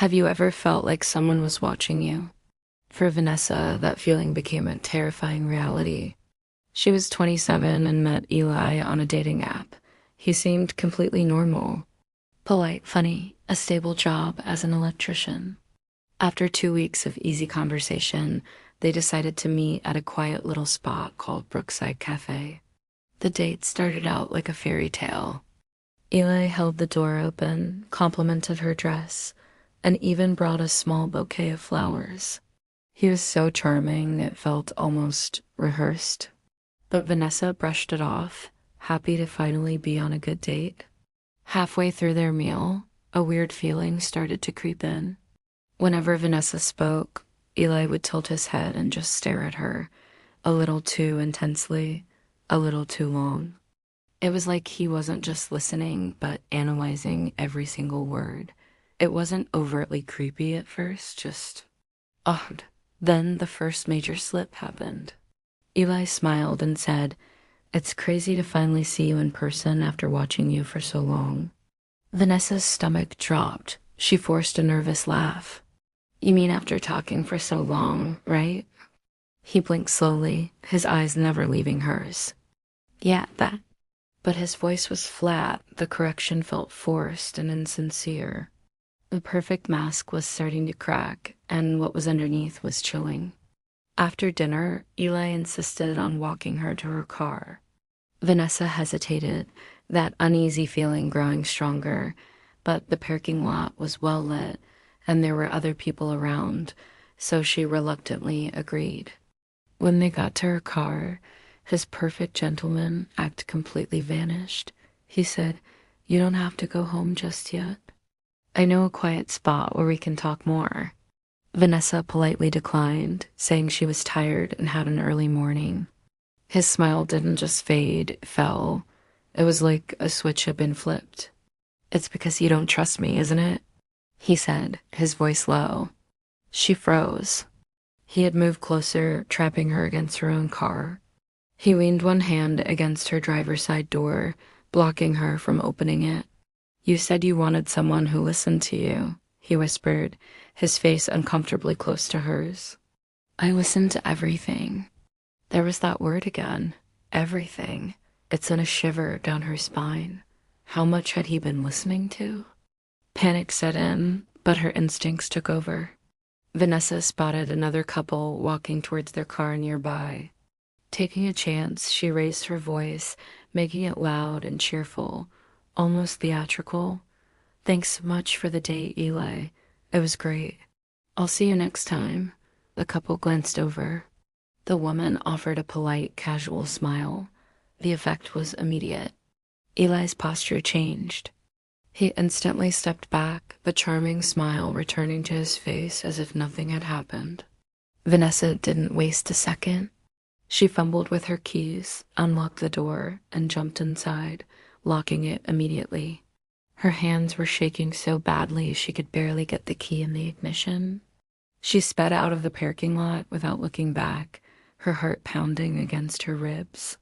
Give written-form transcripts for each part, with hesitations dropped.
Have you ever felt like someone was watching you? For Vanessa, that feeling became a terrifying reality. She was 27 and met Eli on a dating app. He seemed completely normal, polite, funny, a stable job as an electrician. After 2 weeks of easy conversation, they decided to meet at a quiet little spot called Brookside Cafe. The date started out like a fairy tale. Eli held the door open, complimented her dress, and even brought a small bouquet of flowers. He was so charming it felt almost rehearsed. But Vanessa brushed it off, happy to finally be on a good date. Halfway through their meal, a weird feeling started to creep in. Whenever Vanessa spoke, Eli would tilt his head and just stare at her, a little too intensely, a little too long. It was like he wasn't just listening, but analyzing every single word. It wasn't overtly creepy at first, just odd. Then the first major slip happened. Eli smiled and said, "It's crazy to finally see you in person after watching you for so long." Vanessa's stomach dropped. She forced a nervous laugh. "You mean after talking for so long, right?" He blinked slowly, his eyes never leaving hers. "Yeah, that." But his voice was flat, the correction felt forced and insincere. The perfect mask was starting to crack, and what was underneath was chilling. After dinner, Eli insisted on walking her to her car. Vanessa hesitated, that uneasy feeling growing stronger, but the parking lot was well lit, and there were other people around, so she reluctantly agreed. When they got to her car, his perfect gentleman act completely vanished. He said, "You don't have to go home just yet. I know a quiet spot where we can talk more." Vanessa politely declined, saying she was tired and had an early morning. His smile didn't just fade, it fell. It was like a switch had been flipped. "It's because you don't trust me, isn't it?" he said, his voice low. She froze. He had moved closer, trapping her against her own car. He leaned one hand against her driver's side door, blocking her from opening it. "You said you wanted someone who listened to you," he whispered, his face uncomfortably close to hers. "I listened to everything." There was that word again. Everything. It sent a shiver down her spine. How much had he been listening to? Panic set in, but her instincts took over. Vanessa spotted another couple walking towards their car nearby. Taking a chance, she raised her voice, making it loud and cheerful, almost theatrical. "Thanks so much for the date, Eli. It was great. I'll see you next time." The couple glanced over. The woman offered a polite, casual smile. The effect was immediate. Eli's posture changed. He instantly stepped back, the charming smile returning to his face as if nothing had happened. Vanessa didn't waste a second. She fumbled with her keys, unlocked the door, and jumped inside, locking it immediately. Her hands were shaking so badly she could barely get the key in the ignition. She sped out of the parking lot without looking back, her heart pounding against her ribs.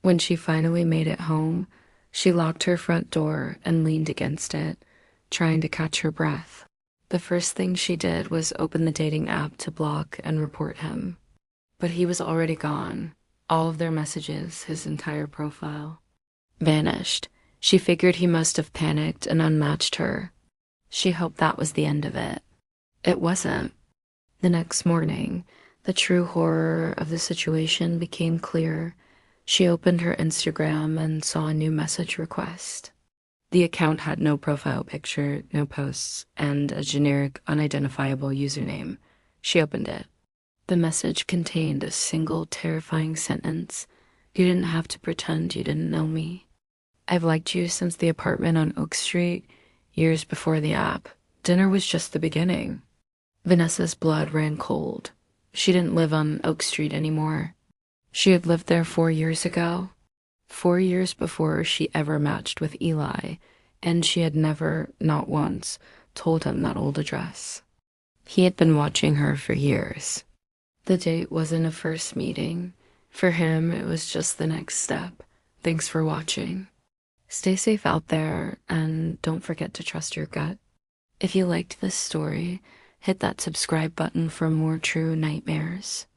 When she finally made it home, she locked her front door and leaned against it, trying to catch her breath. The first thing she did was open the dating app to block and report him. But he was already gone. All of their messages, his entire profile, vanished. She figured he must have panicked and unmatched her. She hoped that was the end of it. It wasn't. The next morning, the true horror of the situation became clear. She opened her Instagram and saw a new message request. The account had no profile picture, no posts, and a generic, unidentifiable username. She opened it. The message contained a single terrifying sentence. "You didn't have to pretend you didn't know me. I've liked you since the apartment on Oak Street, years before the app. Dinner was just the beginning." Vanessa's blood ran cold. She didn't live on Oak Street anymore. She had lived there 4 years ago. 4 years before she ever matched with Eli, and she had never, not once, told him that old address. He had been watching her for years. The date wasn't a first meeting. For him, it was just the next step. Thanks for watching. Stay safe out there, and don't forget to trust your gut. If you liked this story, hit that subscribe button for more true nightmares.